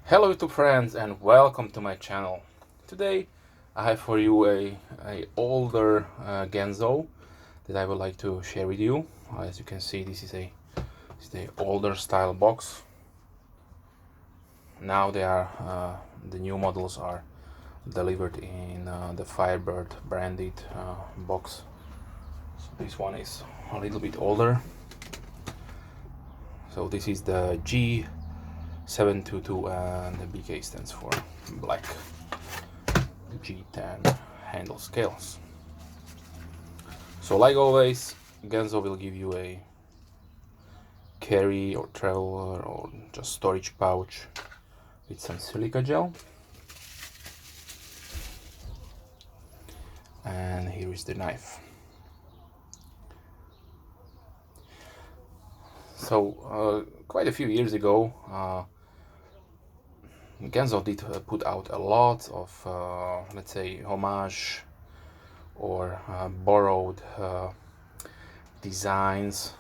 Hello YouTube friends and welcome to my channel. Today I have for you a older Ganzo that I would like to share with you. As you can see, this is the older style box. Now the new models are delivered in the Firebird branded box. So this one is a little bit older. So this is the G722 and the BK stands for black. G10 handle scales. So like always, Ganzo will give you a carry or traveler or just storage pouch with some silica gel. And here is the knife. So quite a few years ago, Ganzo did put out a lot of, let's say, homage or borrowed designs,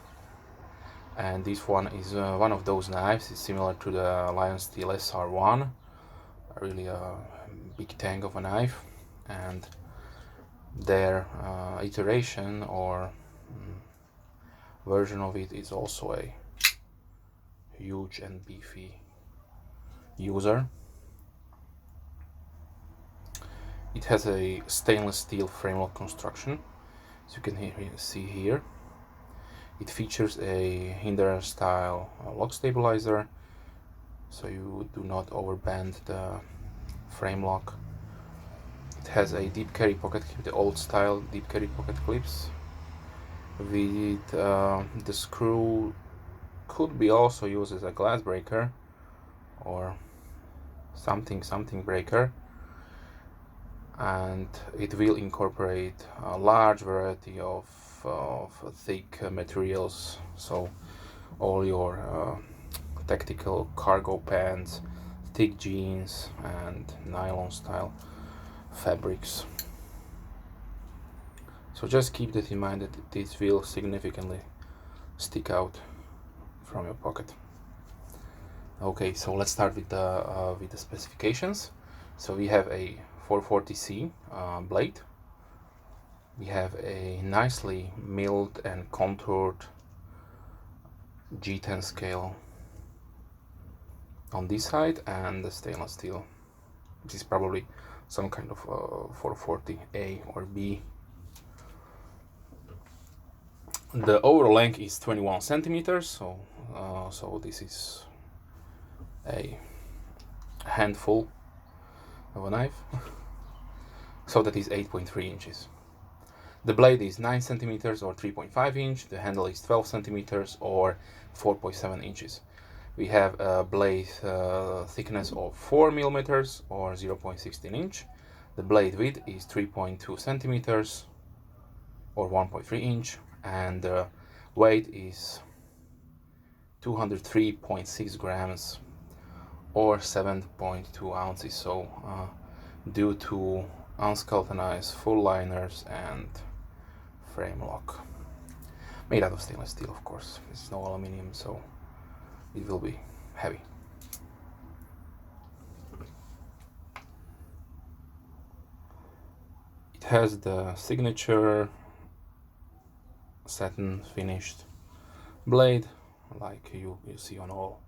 and this one is one of those knives. It's similar to the Lion Steel SR1, really a big tank of a knife, and their iteration or version of it is also a huge and beefy user. It has a stainless steel framework construction, as you can see here. It features a Hinderer style lock stabilizer, so you do not overbend the frame lock. It has a deep carry pocket clip, the old style deep carry pocket clips. With the screw could be also used as a glass breaker or something breaker, and it will incorporate a large variety of thick materials, so all your tactical cargo pants, thick jeans and nylon style fabrics. So just keep that in mind, that this will significantly stick out from your pocket. Okay, so let's start with the specifications. So we have a 440C blade. We have a nicely milled and contoured G10 scale on this side, and the stainless steel, which is probably some kind of 440A or B. The overall length is 21 centimeters, so this is a handful of a knife. So that is 8.3 inches. The blade is 9 centimeters or 3.5 inch. The handle is 12 centimeters or 4.7 inches. We have a blade thickness of 4 millimeters or 0.16 inch. The blade width is 3.2 centimeters or 1.3 inch, and the weight is 203.6 grams or 7.2 ounces. So due to unscalcanized full liners and frame lock, made out of stainless steel, of course. This is no aluminum, so it will be heavy. It has the signature satin finished blade, like you see on all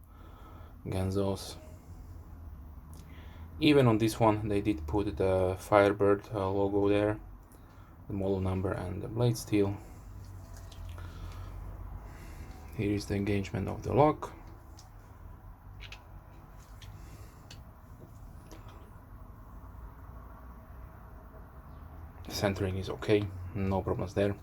Ganzos. Even on this one they did put the Firebird logo there, the model number and the blade steel. Here is the engagement of the lock. Centering is okay, no problems there.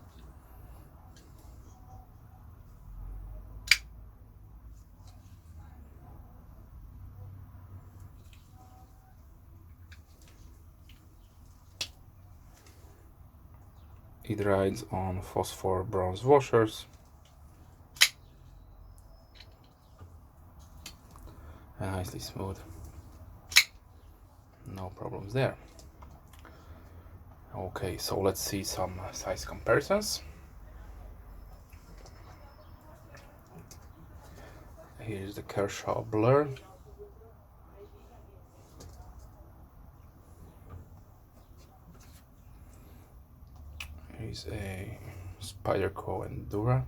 It rides on phosphor bronze washers and nicely smooth, no problems there. Okay, so let's see some size comparisons. Here's the Kershaw Blur. is a Spyderco Endura.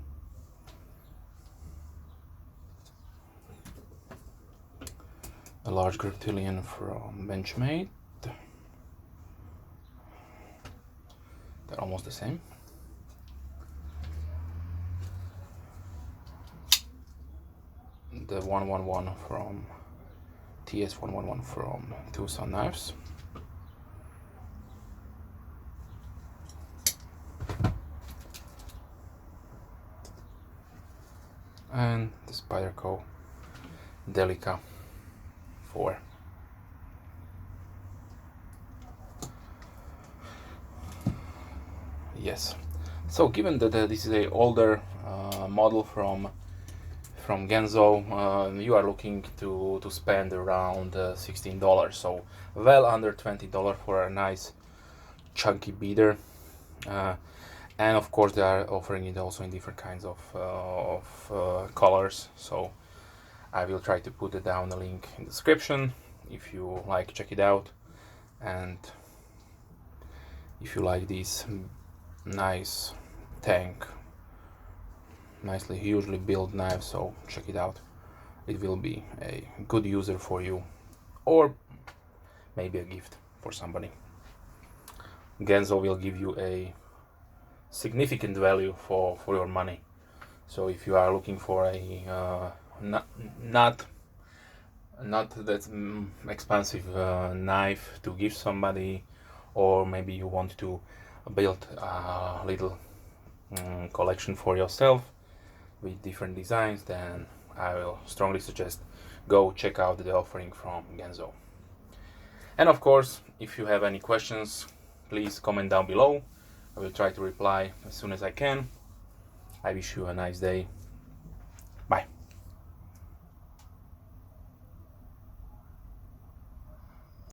A large Griptilian from Benchmade. They're almost the same. The 111 from TS111 from Tucson Knives. And the Spyderco Delica 4. Yes. So given that this is a older model from Ganzo, you are looking to spend around $16, so well under $20 for a nice chunky beater. And of course they are offering it also in different kinds of colors, so I will try to put it down the link in the description if you like, check it out. And if you like this nice tank, nicely hugely built knife, so check it out. It will be a good user for you, or maybe a gift for somebody. Ganzo will give you a significant value for your money. So if you are looking for a not that expensive knife to give somebody, or maybe you want to build a little collection for yourself with different designs, then I will strongly suggest go check out the offering from Ganzo. And of course, if you have any questions, please comment down below. I will try to reply as soon as I can. I wish you a nice day.